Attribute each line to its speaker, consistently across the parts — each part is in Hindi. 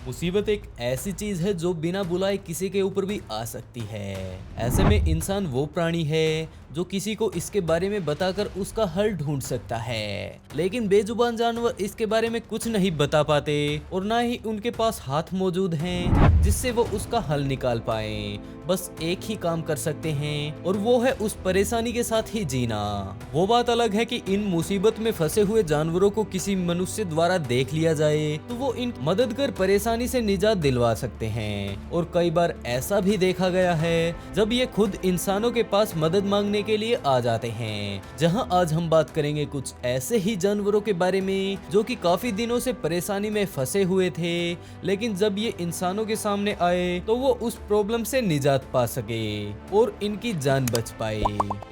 Speaker 1: मुसीबत एक ऐसी चीज है जो बिना बुलाए किसी के ऊपर भी आ सकती है। ऐसे में इंसान वो प्राणी है जो किसी को इसके बारे में बताकर उसका हल ढूंढ सकता है, लेकिन बेजुबान जानवर इसके बारे में कुछ नहीं बता पाते और ना ही उनके पास हाथ मौजूद हैं जिससे वो उसका हल निकाल पाए। बस एक ही काम कर सकते हैं और वो है उस परेशानी के साथ ही जीना। वो बात अलग है कि इन मुसीबत में फंसे हुए जानवरों को किसी मनुष्य द्वारा देख लिया जाए तो वो इन मदद कर परेशानी से निजात दिलवा सकते हैं। और कई बार ऐसा भी देखा गया है जब ये खुद इंसानों के पास मदद मांगने के लिए आ जाते हैं। जहां आज हम बात करेंगे कुछ ऐसे ही जानवरों के बारे में जो कि काफी दिनों से परेशानी में फंसे हुए थे, लेकिन जब ये इंसानों के सामने आए तो वो उस प्रॉब्लम से निजात पा सके और इनकी जान बच पाए।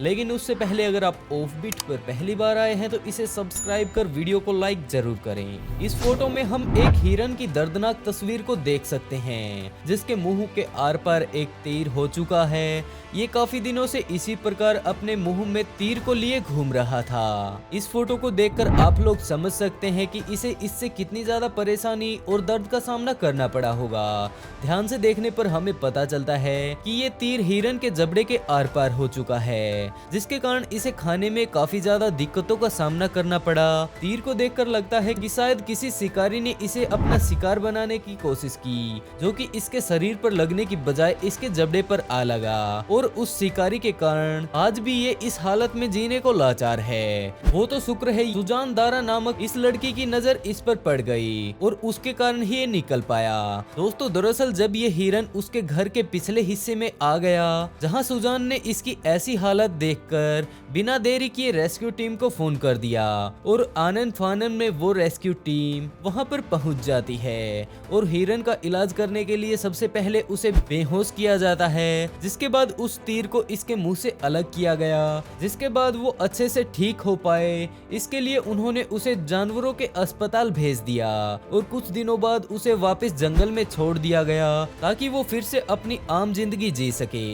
Speaker 1: लेकिन उससे पहले अगर आप ऑफ बीट पर पहली बार आए हैं तो इसे सब्सक्राइब कर वीडियो को लाइक जरूर करें। इस फोटो में हम एक हिरन की दर्दनाक तस्वीर को देख सकते हैं जिसके मुंह के आर पार एक तीर हो चुका है। ये काफी दिनों से इसी प्रकार अपने मुंह में तीर को लिए घूम रहा था। इस फोटो को देखकर आप लोग समझ सकते हैं कि इसे इससे कितनी ज्यादा परेशानी और दर्द का सामना करना पड़ा होगा। ध्यान से देखने पर हमें पता चलता है कि ये तीर हिरन के जबड़े के आर पार हो चुका है, जिसके कारण इसे खाने में काफी ज्यादा दिक्कतों का सामना करना पड़ा। तीर को देखकर लगता है कि शायद किसी शिकारी ने इसे अपना शिकार बनाने की कोशिश की, जो कि इसके शरीर पर लगने की बजाय इसके जबड़े पर आ लगा और उस शिकारी के कारण आज भी ये इस हालत में जीने को लाचार है। वो तो शुक्र है सुजान दारा नामक इस लड़की की नजर इस पर पड़ गई और उसके कारण ही ये निकल पाया। दोस्तों दरअसल जब ये हिरन उसके घर के पिछले हिस्से में आ गया जहां सुजान ने इसकी ऐसी हालत देखकर बिना देरी किए रेस्क्यू टीम को फोन कर दिया और आनन फानन में वो रेस्क्यू टीम वहां पर पहुंच जाती है और हिरन का इलाज करने के लिए सबसे पहले उसे बेहोश किया जाता है, जिसके बाद उस तीर को इसके मुंह से अलग किया गया, जिसके बाद वो अच्छे से ठीक हो पाए। इसके लिए उन्होंने उसे जानवरों के अस्पताल भेज दिया और कुछ दिनों बाद उसे वापस जंगल में छोड़ दिया गया ताकि वो फिर से अपनी आम जिंदगी जी सके।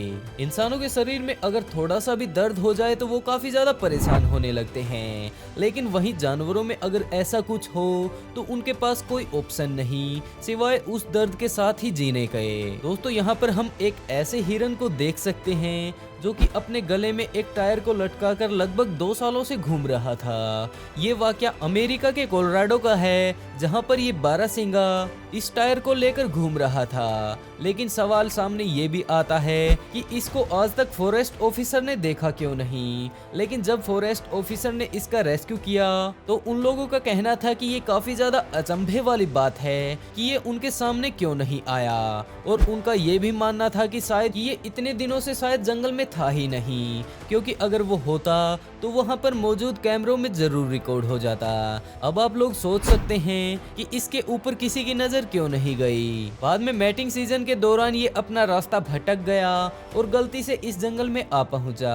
Speaker 1: इंसानों के शरीर में अगर थोड़ा सा भी दर्द हो जाए तो वो काफी ज्यादा परेशान होने लगते हैं, लेकिन वहीं जानवरों में अगर ऐसा कुछ हो तो उनके पास कोई ऑप्शन नहीं सिवाय उस दर्द के साथ ही जीने के। दोस्तों यहाँ पर हम एक ऐसे हिरन को देख सकते हैं जो कि अपने गले में एक टायर को लटकाकर लगभग 2 सालों से घूम रहा था। ये वाकया अमेरिका के कोलोराडो का है जहां पर ये बारहसिंगा इस टायर को लेकर घूम रहा था। लेकिन सवाल सामने ये भी आता है कि इसको आज तक फॉरेस्ट ऑफिसर ने देखा क्यों नहीं। लेकिन जब फॉरेस्ट ऑफिसर ने इसका रेस्क्यू किया तो उन लोगों का कहना था कि ये काफी ज्यादा अचंभे वाली बात है कि ये उनके सामने क्यों नहीं आया, और उनका ये भी मानना था कि शायद ये इतने दिनों से शायद जंगल में था ही नहीं, क्योंकि अगर वो होता तो वहां पर मौजूद कैमरों में जरूर रिकॉर्ड हो जाता। अब आप लोग सोच सकते हैं कि इसके ऊपर किसी की नजर क्यों नहीं गई। बाद में मैटिंग सीजन के दौरान ये अपना रास्ता भटक गया और गलती से इस जंगल में आ पहुंचा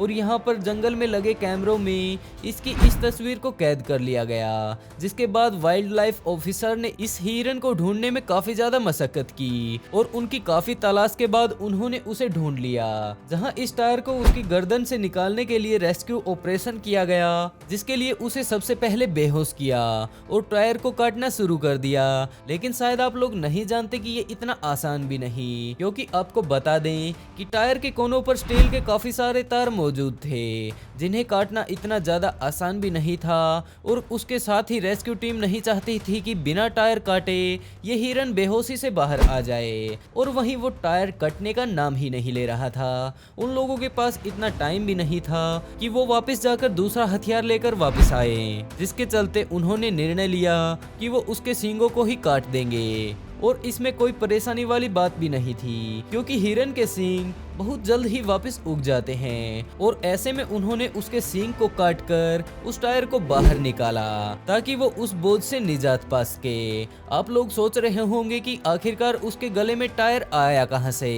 Speaker 1: और यहाँ पर जंगल में लगे कैमरों में इसकी इस तस्वीर को कैद कर लिया गया, जिसके बाद वाइल्ड लाइफ ऑफिसर ने इस हिरन को ढूंढने में काफी ज्यादा मशक्कत की और उनकी काफी तलाश के बाद उन्होंने उसे ढूंढ लिया, जहां इस टायर को उसकी गर्दन से निकालने के लिए रेस्क्यू ऑपरेशन किया गया, जिसके लिए उसे सबसे पहले बेहोश किया और टायर को काटना शुरू कर दिया। लेकिन शायद आप लोग नहीं जानते कि ये इतना आसान भी नहीं, क्योंकि आपको बता दें कि टायर के कोनों पर स्टील के काफी सारे तार मौजूद थे जिन्हें काटना इतना ज्यादा आसान भी नहीं था, और उसके साथ ही रेस्क्यू टीम नहीं चाहती थी कि बिना टायर काटे ये हिरन बेहोशी से बाहर आ जाए, और वहीं वो टायर कटने का नाम ही नहीं ले रहा था। उन लोगों के पास इतना टाइम भी नहीं था कि वो वापस जाकर दूसरा हथियार लेकर वापस आए, जिसके चलते उन्होंने निर्णय लिया कि वो उसके सींगों को ही काट देंगे। और इसमें कोई परेशानी वाली बात भी नहीं थी, क्योंकि हिरन के सींग बहुत जल्द ही वापस उग जाते हैं, और ऐसे में उन्होंने उसके सींग को काटकर उस टायर को बाहर निकाला ताकि वो उस बोझ से निजात पा सके। आप लोग सोच रहे होंगे कि आखिरकार उसके गले में टायर आया कहां से।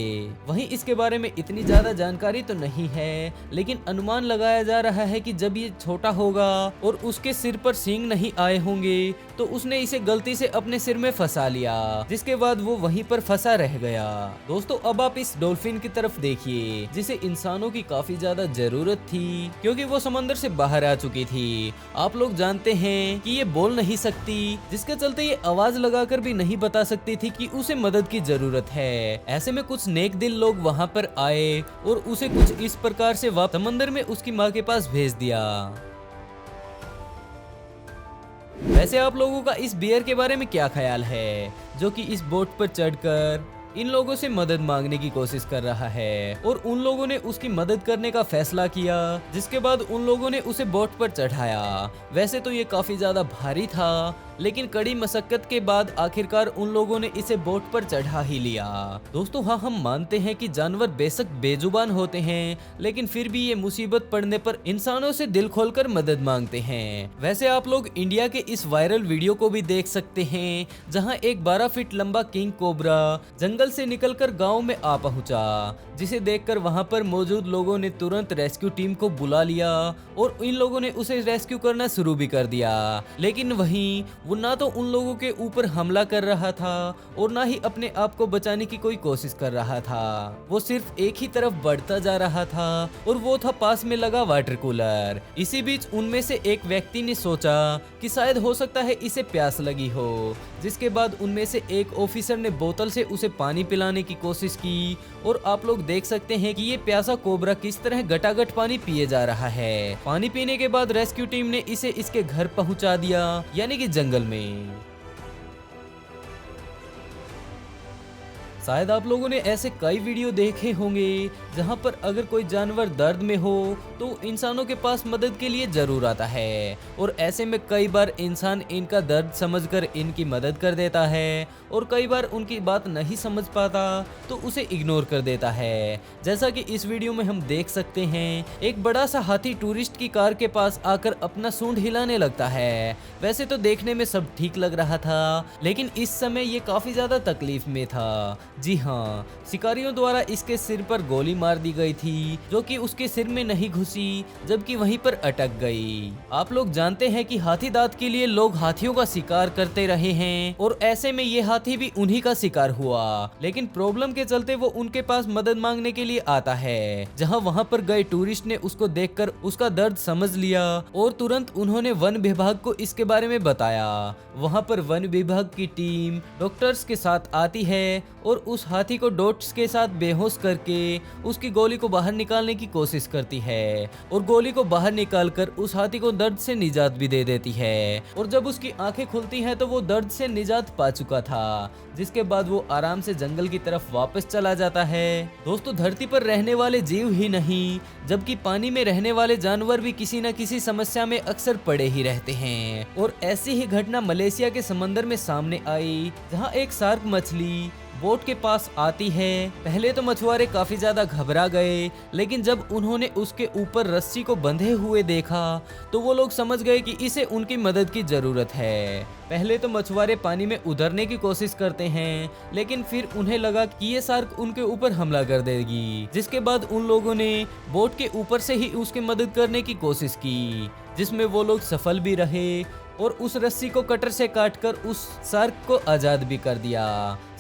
Speaker 1: वहीं इसके बारे में इतनी ज्यादा जानकारी तो नहीं है, लेकिन अनुमान लगाया जा रहा है कि जब ये छोटा होगा और उसके सिर पर सींग नहीं आए होंगे तो उसने इसे गलती से अपने सिर में फंसा लिया, जिसके बाद वो वहीं पर फंसा रह गया। दोस्तों अब आप इस डॉल्फिन की तरफ देखिए, जिसे इंसानों की काफी ज्यादा जरूरत थी क्योंकि वो समंदर से बाहर आ चुकी थी। आप लोग जानते हैं कि ये बोल नहीं सकती, जिसके चलते ये आवाज लगाकर भी नहीं बता सकती थी कि उसे मदद की जरूरत है। ऐसे में कुछ नेक दिल लोग वहाँ पर आए और उसे कुछ इस प्रकार से समंदर में उसकी माँ के पास भेज दिया। वैसे आप लोगों का इस बियर के बारे में क्या ख्याल है, जो कि इस बोट पर चढ़कर इन लोगों से मदद मांगने की कोशिश कर रहा है और उन लोगों ने उसकी मदद करने का फैसला किया, जिसके बाद उन लोगों ने उसे बोट पर चढ़ाया। वैसे तो ये काफी ज्यादा भारी था, लेकिन कड़ी मशक्कत के बाद आखिरकार उन लोगों ने इसे बोट पर चढ़ा ही लिया। दोस्तों हाँ, हम मानते हैं कि जानवर बेशक बेजुबान होते हैं, लेकिन फिर भी ये मुसीबत पड़ने पर इंसानों से दिल खोलकर मदद मांगते हैं। वैसे आप लोग इंडिया के इस वायरल वीडियो को भी देख सकते हैं, जहां एक 12 फीट लंबा किंग कोबरा जंगल से निकलकर गांव में आ पहुंचा, जिसे देखकर वहां पर मौजूद लोगों ने तुरंत रेस्क्यू टीम को बुला लिया और इन लोगों ने उसे रेस्क्यू करना शुरू भी कर दिया। लेकिन वहीं वो ना तो उन लोगों के ऊपर हमला कर रहा था और ना ही अपने आप को बचाने की कोई कोशिश कर रहा था। वो सिर्फ एक ही तरफ बढ़ता जा रहा था और वो था पास में लगा वाटर कूलर। इसी बीच उनमें से एक व्यक्ति ने सोचा कि शायद हो सकता है इसे प्यास लगी हो, जिसके बाद उनमें से एक ऑफिसर ने बोतल से उसे पानी पिलाने की कोशिश की और आप लोग देख सकते हैं कि ये प्यासा कोबरा किस तरह गटागट पानी पिए जा रहा है। पानी पीने के बाद रेस्क्यू टीम ने इसे इसके घर पहुंचा दिया, यानी कि जंगल में। शायद आप लोगों ने ऐसे कई वीडियो देखे होंगे जहां पर अगर कोई जानवर दर्द में हो तो इंसानों के पास मदद के लिए जरूर आता है और ऐसे में कई बार इंसान इनका दर्द समझकर इनकी मदद कर देता है और कई बार उनकी बात नहीं समझ पाता तो उसे इग्नोर कर देता है। जैसा कि इस वीडियो में हम देख सकते हैं, एक बड़ा सा हाथी टूरिस्ट की कार के पास आकर अपना सूंड हिलाने लगता है। वैसे तो देखने में सब ठीक लग रहा था, लेकिन इस समय ये काफी ज्यादा तकलीफ में था। जी हाँ, शिकारियों द्वारा इसके सिर पर गोली मार दी गई थी, जो कि उसके सिर में नहीं घुसी जबकि वहीं पर अटक गई। आप लोग जानते हैं कि हाथी दांत के लिए लोग हाथियों का शिकार करते रहे हैं और ऐसे में ये हाथी भी उन्हीं का शिकार हुआ, लेकिन प्रॉब्लम के चलते वो उनके पास मदद मांगने के लिए आता है। जहां वहां पर गए टूरिस्ट ने उसको देखकर उसका दर्द समझ लिया और तुरंत उन्होंने वन विभाग को इसके बारे में बताया। वहां पर वन विभाग की टीम डॉक्टर्स के साथ आती है और उस हाथी को डॉट्स के साथ बेहोश करके उसकी गोली को बाहर निकालने की कोशिश करती है और गोली को बाहर निकालकर उस हाथी को दर्द से निजात भी दे देती है। और जब उसकी आंखें खुलती हैं तो वो दर्द से निजात पा चुका था, जिसके बाद वो आराम से जंगल की तरफ वापस चला जाता है। दोस्तों, धरती पर रहने वाले जीव ही नहीं, जबकि पानी में रहने वाले जानवर भी किसी न किसी समस्या में अक्सर पड़े ही रहते हैं। और ऐसी ही घटना मलेशिया के समंदर में सामने आई, जहां एक शार्क मछली बोट के पास आती है। पहले तो मछुआरे काफी ज्यादा घबरा गए, लेकिन जब उन्होंने उसके ऊपर रस्सी को बंधे हुए देखा तो वो लोग समझ गए कि इसे उनकी मदद की जरूरत है। पहले तो मछुआरे पानी में उतरने की कोशिश करते हैं, लेकिन फिर उन्हें लगा कि ये शार्क उनके ऊपर हमला कर देगी, जिसके बाद उन लोगों ने बोट के ऊपर से ही उसकी मदद करने की कोशिश की, जिसमें वो लोग सफल भी रहे और उस रस्सी को कटर से काटकर उस शार्क को आजाद भी कर दिया।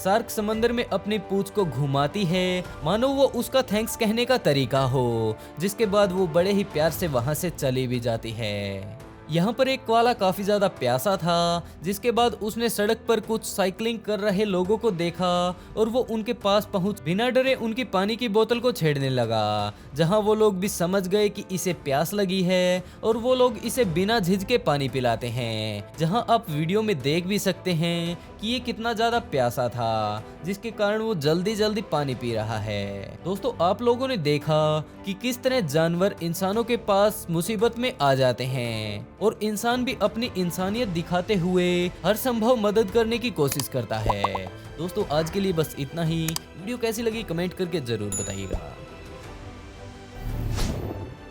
Speaker 1: शार्क समंदर में अपनी पूंछ को घुमाती है, मानो वो उसका थैंक्स कहने का तरीका हो, जिसके बाद वो बड़े ही प्यार से वहां से चली भी जाती है। यहाँ पर एक कोआला काफी ज्यादा प्यासा था, जिसके बाद उसने सड़क पर कुछ साइकिलिंग कर रहे लोगों को देखा और वो उनके पास पहुंच बिना डरे उनकी पानी की बोतल को छेड़ने लगा। जहां वो लोग भी समझ गए कि इसे प्यास लगी है और वो लोग इसे बिना झिझके पानी पिलाते हैं। जहां आप वीडियो में देख भी सकते हैं कि ये कितना ज्यादा प्यासा था, जिसके कारण वो जल्दी जल्दी पानी पी रहा है। दोस्तों, आप लोगों ने देखा कि किस तरह जानवर इंसानों के पास मुसीबत में आ जाते हैं और इंसान भी अपनी इंसानियत दिखाते हुए हर संभव मदद करने की कोशिश करता है। दोस्तों, आज के लिए बस इतना ही। वीडियो कैसी लगी कमेंट करके जरूर बताइएगा।